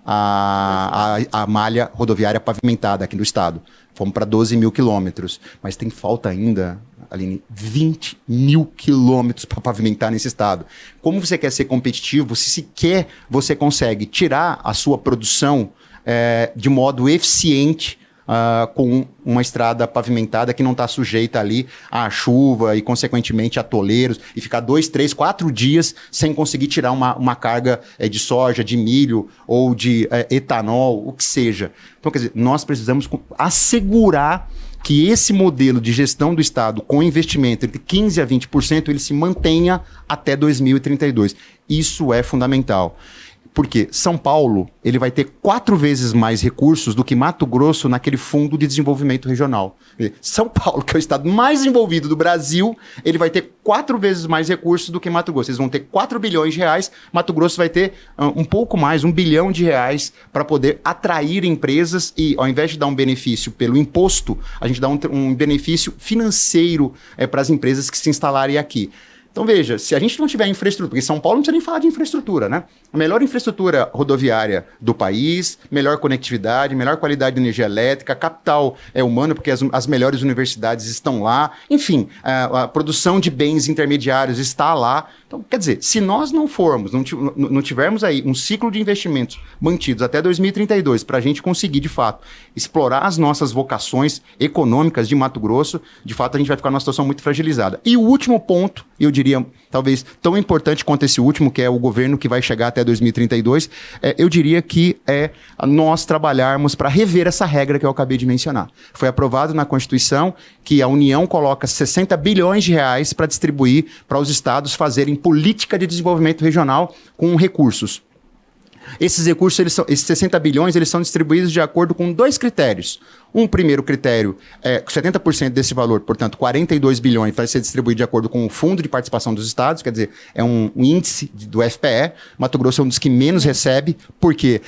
a malha rodoviária pavimentada aqui no estado. Fomos para 12 mil quilômetros, mas tem falta ainda, Aline, 20 mil quilômetros para pavimentar nesse estado. Como você quer ser competitivo, se sequer você consegue tirar a sua produção de modo eficiente com uma estrada pavimentada que não está sujeita ali à chuva e, consequentemente, a toleiros, e ficar 2, 3, 4 dias sem conseguir tirar uma carga de soja, de milho ou de etanol, o que seja. Então, quer dizer, nós precisamos assegurar que esse modelo de gestão do Estado com investimento entre 15% a 20%, ele se mantenha até 2032. Isso é fundamental. Porque São Paulo, ele vai ter 4 vezes mais recursos do que Mato Grosso naquele Fundo de Desenvolvimento Regional. São Paulo, que é o estado mais envolvido do Brasil, ele vai ter 4 vezes mais recursos do que Mato Grosso. Eles vão ter 4 bilhões de reais, Mato Grosso vai ter um pouco mais, 1 bilhão de reais para poder atrair empresas e, ao invés de dar um benefício pelo imposto, a gente dá um benefício financeiro para as empresas que se instalarem aqui. Então veja, se a gente não tiver infraestrutura, porque São Paulo não precisa nem falar de infraestrutura, né? A melhor infraestrutura rodoviária do país, melhor conectividade, melhor qualidade de energia elétrica, capital humano, porque as melhores universidades estão lá, enfim, a produção de bens intermediários está lá. Então, quer dizer, se nós não formos, não tivermos aí um ciclo de investimentos mantidos até 2032 para a gente conseguir, de fato, explorar as nossas vocações econômicas de Mato Grosso, de fato a gente vai ficar numa situação muito fragilizada. E o último ponto, eu diria, talvez tão importante quanto esse último, que é o governo que vai chegar até 2032, eu diria que é nós trabalharmos para rever essa regra que eu acabei de mencionar. Foi aprovado na Constituição que a União coloca 60 bilhões de reais para distribuir para os estados fazerem política de desenvolvimento regional com recursos. Esses recursos, esses 60 bilhões, eles são distribuídos de acordo com 2 critérios. Um primeiro critério é 70% desse valor, portanto, 42 bilhões vai ser distribuído de acordo com o Fundo de Participação dos Estados, quer dizer, é um índice do FPE. Mato Grosso é um dos que menos recebe, porque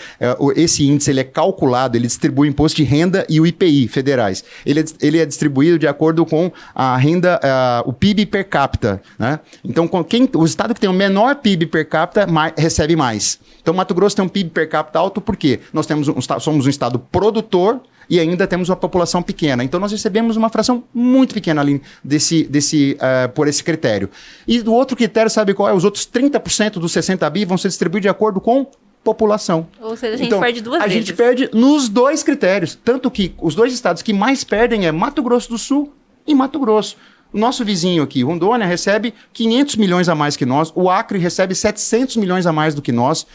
esse índice ele é calculado, ele distribui o imposto de renda e o IPI federais. Ele é distribuído de acordo com a renda, o PIB per capita, né? Então, o estado que tem o menor PIB per capita recebe mais. Então, Mato Grosso tem um PIB per capita alto porque nós somos um estado produtor e ainda temos uma população pequena. Então, nós recebemos uma fração muito pequena ali por esse critério. E do outro critério, sabe qual é? Os outros 30% dos 60 bi vão ser distribuídos de acordo com população. Ou seja, a gente perde duas vezes. A gente perde nos 2 critérios. Tanto que os 2 estados que mais perdem é Mato Grosso do Sul e Mato Grosso. O nosso vizinho aqui, Rondônia, recebe 500 milhões a mais que nós. O Acre recebe 700 milhões a mais do que nós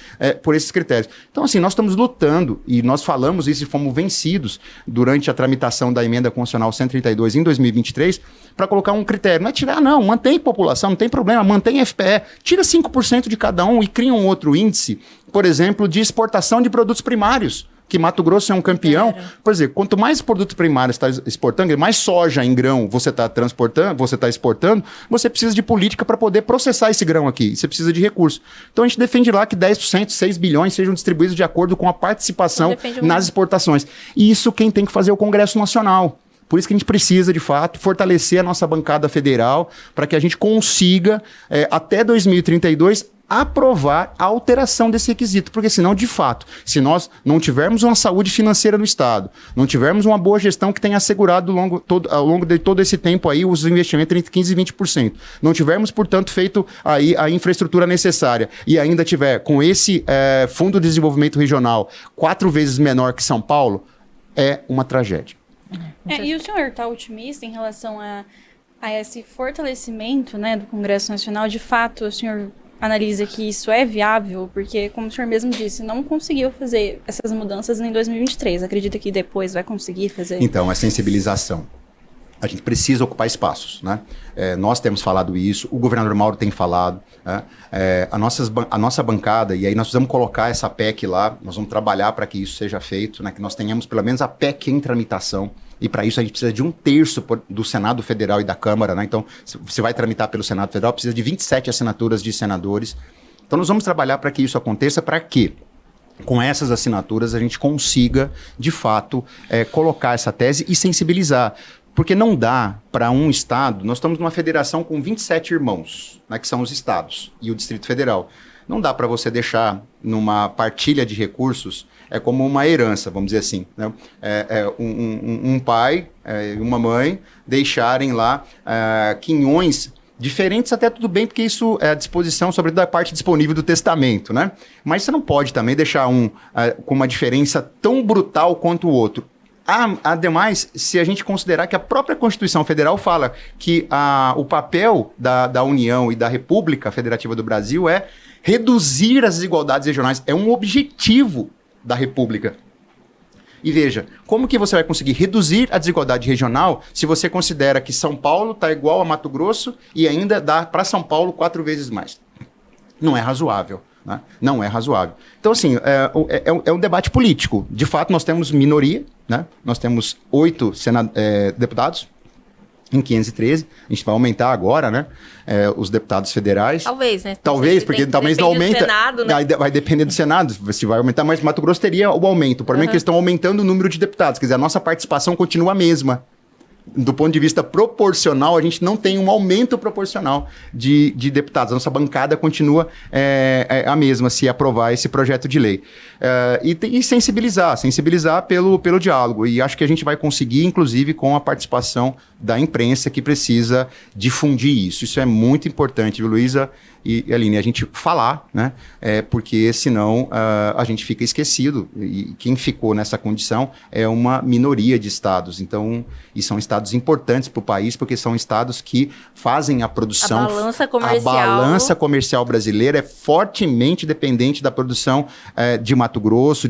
por esses critérios. Então, assim, nós estamos lutando e nós falamos isso e fomos vencidos durante a tramitação da Emenda Constitucional 132 em 2023 para colocar um critério. Não é tirar, não. Mantém população, não tem problema. Mantém FPE. Tira 5% de cada um e cria um outro índice, por exemplo, de exportação de produtos primários. Que Mato Grosso é um campeão. Por exemplo, quanto mais produto primário você está exportando, mais soja em grão você está transportando, você está exportando, você precisa de política para poder processar esse grão aqui. Você precisa de recursos. Então a gente defende lá que 10%, 6 bilhões sejam distribuídos de acordo com a participação nas exportações. E isso quem tem que fazer é o Congresso Nacional. Por isso que a gente precisa, de fato, fortalecer a nossa bancada federal para que a gente consiga, até 2032, aprovar a alteração desse requisito, porque senão, de fato, se nós não tivermos uma saúde financeira no Estado, não tivermos uma boa gestão que tenha assegurado ao longo de todo esse tempo aí os investimentos entre 15% e 20%, não tivermos, portanto, feito aí a infraestrutura necessária e ainda tiver com esse Fundo de Desenvolvimento Regional 4 vezes menor que São Paulo, é uma tragédia. E o senhor está otimista em relação a esse fortalecimento, né, do Congresso Nacional? De fato, o senhor analisa que isso é viável? Porque, como o senhor mesmo disse, não conseguiu fazer essas mudanças em 2023. Acredita que depois vai conseguir fazer? Então, a sensibilização. A gente precisa ocupar espaços, né? Nós temos falado isso, o governador Mauro tem falado, né? A nossa bancada, e aí nós precisamos colocar essa PEC lá, nós vamos trabalhar para que isso seja feito, né? Que nós tenhamos pelo menos a PEC em tramitação, e para isso a gente precisa de 1/3 do Senado Federal e da Câmara, né? Então, se você vai tramitar pelo Senado Federal, precisa de 27 assinaturas de senadores. Então, nós vamos trabalhar para que isso aconteça, para que com essas assinaturas a gente consiga, de fato, colocar essa tese e sensibilizar. Porque não dá para um estado, nós estamos numa federação com 27 irmãos, né, que são os estados e o Distrito Federal. Não dá para você deixar numa partilha de recursos, como uma herança, vamos dizer assim, né? Um pai e uma mãe deixarem lá quinhões diferentes, até tudo bem, porque isso é a disposição, sobretudo da parte disponível do testamento, né? Mas você não pode também deixar com uma diferença tão brutal quanto o outro. Ademais, se a gente considerar que a própria Constituição Federal fala que o papel da União e da República Federativa do Brasil é reduzir as desigualdades regionais, é um objetivo da República. E veja, como que você vai conseguir reduzir a desigualdade regional se você considera que São Paulo está igual a Mato Grosso e ainda dá para São Paulo 4 vezes mais? Não é razoável. né? Não é razoável. Então, assim, é um debate político. De fato, nós temos minoria, né? Nós temos 8 deputados em 513. A gente vai aumentar agora, né? Os deputados federais. Talvez, né? Talvez, porque talvez não aumenta. Do Senado, né? Aí vai depender do Senado, se vai aumentar, mas Mato Grosso teria o aumento. O problema é que eles estão aumentando o número de deputados. Quer dizer, a nossa participação continua a mesma. Do ponto de vista proporcional, a gente não tem um aumento proporcional de deputados. A nossa bancada continua a mesma, se aprovar esse projeto de lei. E sensibilizar pelo diálogo. E acho que a gente vai conseguir, inclusive, com a participação da imprensa, que precisa difundir isso. Isso é muito importante, viu, Luísa e Aline, a gente falar, né? Porque senão a gente fica esquecido. E quem ficou nessa condição é uma minoria de estados. Então, e são estados importantes para o país, porque são estados que fazem a produção. A balança comercial. A balança comercial brasileira é fortemente dependente da produção de Mato Grosso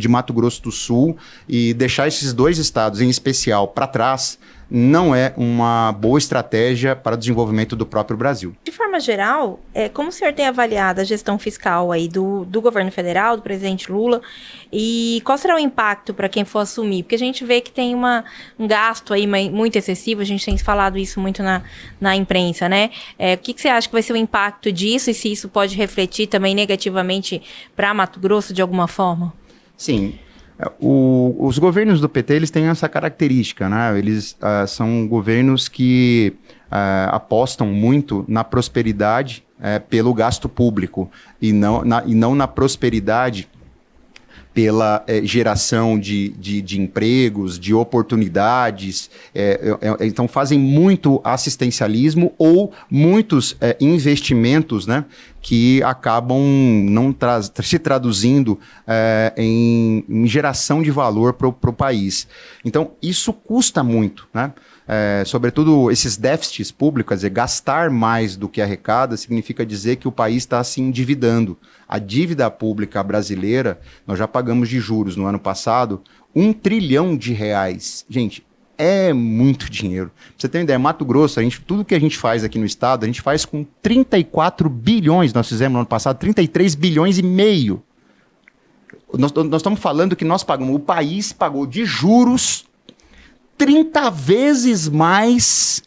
do Sul. E deixar esses 2 estados, em especial, para trás, não é uma boa estratégia para o desenvolvimento do próprio Brasil. De forma geral, como o senhor tem avaliado a gestão fiscal aí do governo federal, do presidente Lula, e qual será o impacto para quem for assumir? Porque a gente vê que tem um gasto aí muito excessivo, a gente tem falado isso muito na imprensa, né? O que você acha que vai ser o impacto disso e se isso pode refletir também negativamente para Mato Grosso de alguma forma? Sim. Os governos do PT, eles têm essa característica, né? Eles são governos que apostam muito na prosperidade pelo gasto público e não na prosperidade pela geração de empregos, de oportunidades. Então, fazem muito assistencialismo ou muitos investimentos, né, que acabam não se traduzindo em geração de valor para o país. Então, isso custa muito, né? Sobretudo esses déficits públicos, quer dizer, gastar mais do que arrecada, significa dizer que o país está se endividando. A dívida pública brasileira, nós já pagamos de juros no ano passado, R$1 trilhão. Gente, é muito dinheiro. Pra você ter uma ideia, Mato Grosso, tudo que a gente faz aqui no estado, a gente faz com 34 bilhões, nós fizemos no ano passado 33 bilhões e meio. Nós estamos falando que nós pagamos, o país pagou de juros 30 vezes mais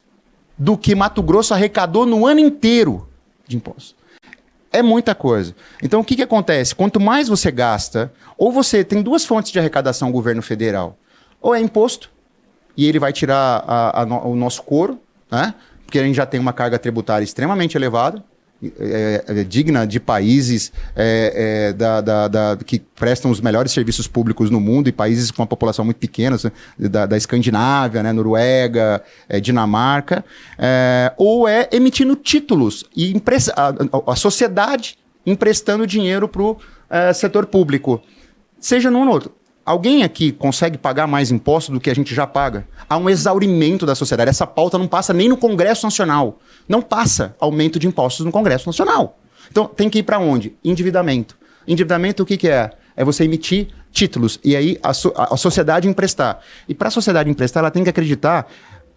do que Mato Grosso arrecadou no ano inteiro de impostos. É muita coisa. Então, o que acontece? Quanto mais você gasta, ou você tem 2 fontes de arrecadação do governo federal, ou é imposto, e ele vai tirar o nosso couro, né? Porque a gente já tem uma carga tributária extremamente elevada, digna de países que prestam os melhores serviços públicos no mundo e países com uma população muito pequena, da Escandinávia, né, Noruega, Dinamarca, ou é emitindo títulos e a sociedade emprestando dinheiro para o setor público, seja num ou no outro. Alguém aqui consegue pagar mais impostos do que a gente já paga? Há um exaurimento da sociedade. Essa pauta não passa nem no Congresso Nacional. Não passa aumento de impostos no Congresso Nacional. Então, tem que ir para onde? Endividamento. Endividamento, o que é? É você emitir títulos e aí a sociedade emprestar. E para a sociedade emprestar, ela tem que acreditar.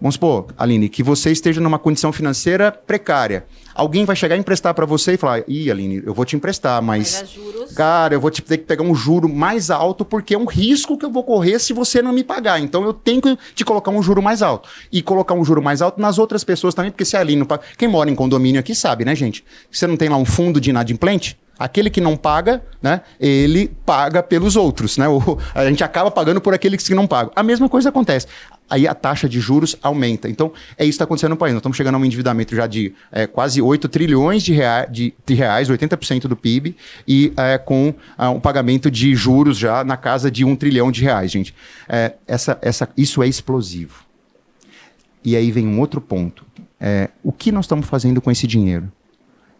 Vamos supor, Aline, que você esteja numa condição financeira precária. Alguém vai chegar e emprestar para você e falar, Aline, eu vou te emprestar, mas juros. Cara, eu vou ter que pegar um juro mais alto porque é um risco que eu vou correr se você não me pagar. Então eu tenho que te colocar um juro mais alto. E colocar um juro mais alto nas outras pessoas também, porque se a Aline não paga... Quem mora em condomínio aqui sabe, né, gente? Você não tem lá um fundo de inadimplente? Aquele que não paga, né, ele paga pelos outros, né? A gente acaba pagando por aqueles que não pagam. A mesma coisa acontece. Aí a taxa de juros aumenta. Então, é isso que está acontecendo no país. Nós estamos chegando a um endividamento já de quase 8 trilhões de reais, 80% do PIB, e com um pagamento de juros já na casa de 1 trilhão de reais, gente. Isso é explosivo. E aí vem um outro ponto. O que nós estamos fazendo com esse dinheiro?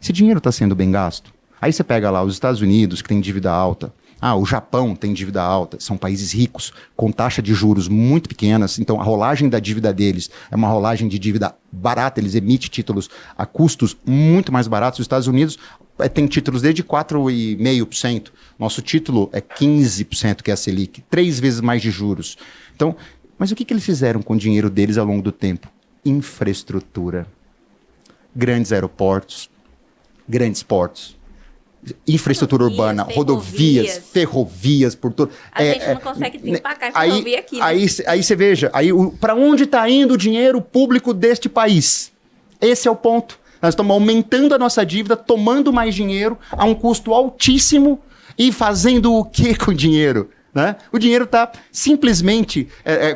Esse dinheiro está sendo bem gasto? Aí você pega lá os Estados Unidos, que tem dívida alta. O Japão tem dívida alta. São países ricos, com taxa de juros muito pequenas. Então, a rolagem da dívida deles é uma rolagem de dívida barata. Eles emitem títulos a custos muito mais baratos. Os Estados Unidos tem títulos desde 4,5%. Nosso título é 15%, que é a Selic. 3 vezes mais de juros. Então, mas o que eles fizeram com o dinheiro deles ao longo do tempo? Infraestrutura. Grandes aeroportos, grandes portos, infraestrutura urbana, rodovias, ferrovias, por todo. A gente não consegue desempacar essa rodovia aqui. Né? Aí você veja, para onde está indo o dinheiro público deste país? Esse é o ponto. Nós estamos aumentando a nossa dívida, tomando mais dinheiro a um custo altíssimo e fazendo o que com o dinheiro? Né? O dinheiro está simplesmente,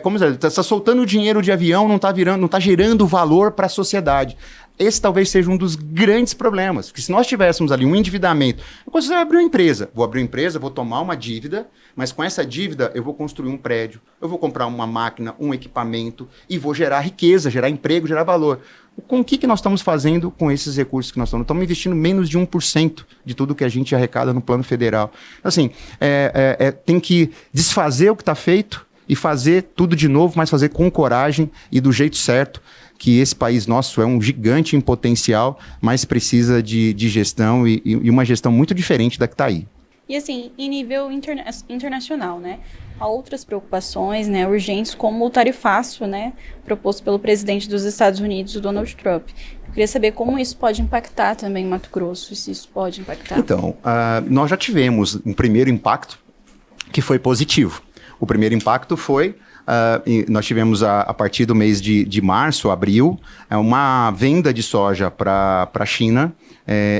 como está soltando o dinheiro de avião, não está gerando valor para a sociedade. Esse talvez seja um dos grandes problemas, porque se nós tivéssemos ali um endividamento, eu consigo abrir uma empresa, vou tomar uma dívida, mas com essa dívida eu vou construir um prédio, eu vou comprar uma máquina, um equipamento e vou gerar riqueza, gerar emprego, gerar valor. Com o que nós estamos fazendo com esses recursos que nós estamos? Estamos investindo menos de 1% de tudo que a gente arrecada no plano federal. Assim, tem que desfazer o que está feito e fazer tudo de novo, mas fazer com coragem e do jeito certo, que esse país nosso é um gigante em potencial, mas precisa de gestão e uma gestão muito diferente da que está aí. E assim, em nível internacional, né? Há outras preocupações, né, urgentes, como o tarifaço, né, proposto pelo presidente dos Estados Unidos, o Donald Trump. Eu queria saber como isso pode impactar também Mato Grosso, se isso pode impactar. Então, nós já tivemos um primeiro impacto que foi positivo. O primeiro impacto foi... nós tivemos a partir do mês de março, abril, uma venda de soja para a China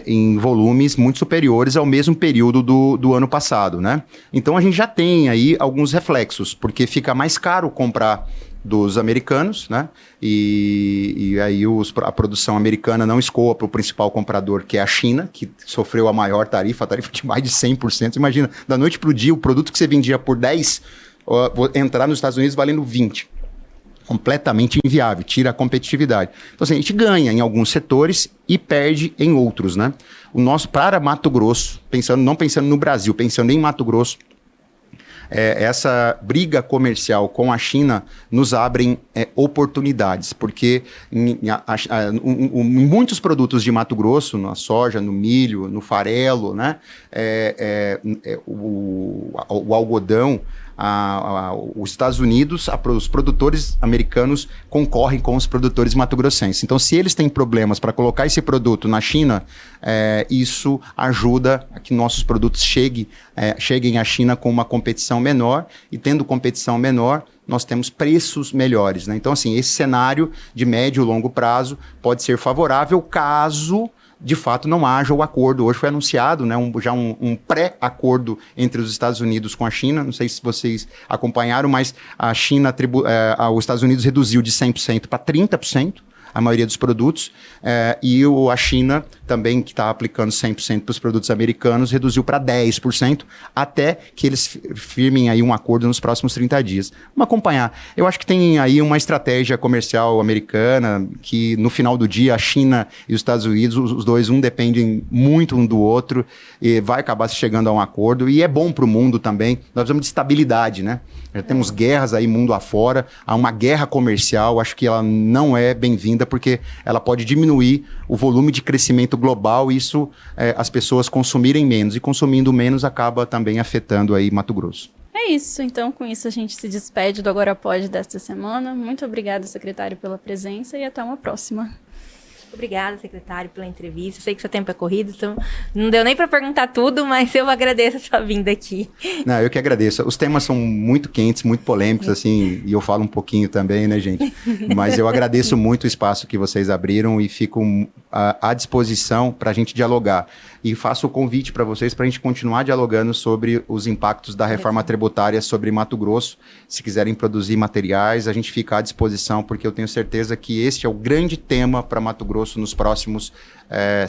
em volumes muito superiores ao mesmo período do ano passado, né? Então a gente já tem aí alguns reflexos, porque fica mais caro comprar dos americanos, né? E aí a produção americana não escoa para o principal comprador, que é a China, que sofreu a maior tarifa, a tarifa de mais de 100%. Imagina, da noite para o dia, o produto que você vendia por 10, entrar nos Estados Unidos valendo 20. Completamente inviável, tira a competitividade. Então, assim, a gente ganha em alguns setores e perde em outros, né? O nosso, para Mato Grosso, não pensando no Brasil, pensando em Mato Grosso, essa briga comercial com a China nos abrem oportunidades, porque em muitos produtos de Mato Grosso, na soja, no milho, no farelo, né, o algodão, os Estados Unidos, os produtores americanos concorrem com os produtores mato-grossenses. Então, se eles têm problemas para colocar esse produto na China, isso ajuda a que nossos produtos cheguem à China com uma competição menor, e tendo competição menor, nós temos preços melhores, né? Então, assim, esse cenário de médio e longo prazo pode ser favorável caso de fato não haja o acordo. Hoje foi anunciado, né, já um pré-acordo entre os Estados Unidos com a China. Não sei se vocês acompanharam, mas a China, os Estados Unidos reduziu de 100% para 30% a maioria dos produtos, e a China também, que está aplicando 100% para os produtos americanos, reduziu para 10%, até que eles firmem aí um acordo nos próximos 30 dias. Vamos acompanhar. Eu acho que tem aí uma estratégia comercial americana, que no final do dia a China e os Estados Unidos, os dois, dependem muito um do outro, e vai acabar se chegando a um acordo, e é bom para o mundo também. Nós precisamos de estabilidade, né? Já temos guerras aí mundo afora, há uma guerra comercial, acho que ela não é bem-vinda, porque ela pode diminuir o volume de crescimento global, e isso as pessoas consumirem menos, e consumindo menos acaba também afetando aí Mato Grosso. É isso, então com isso a gente se despede do Agora Pode desta semana. Muito obrigada, secretário, pela presença, e até uma próxima. Obrigada, secretário, pela entrevista. Eu sei que seu tempo é corrido, então não deu nem para perguntar tudo, mas eu agradeço a sua vinda aqui. Não, eu que agradeço. Os temas são muito quentes, muito polêmicos, assim, e eu falo um pouquinho também, né, gente? Mas eu agradeço muito o espaço que vocês abriram e fico à disposição para a gente dialogar. E faço o convite para vocês para a gente continuar dialogando sobre os impactos da reforma tributária sobre Mato Grosso. Se quiserem produzir materiais, a gente fica à disposição, porque eu tenho certeza que este é o grande tema para Mato Grosso nos próximos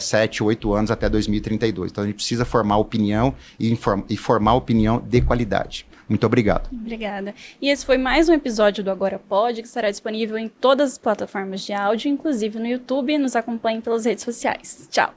7, 8 anos, até 2032. Então, a gente precisa formar opinião e formar opinião de qualidade. Muito obrigado. Obrigada. E esse foi mais um episódio do Agora Pode, que estará disponível em todas as plataformas de áudio, inclusive no YouTube. Nos acompanhe pelas redes sociais. Tchau.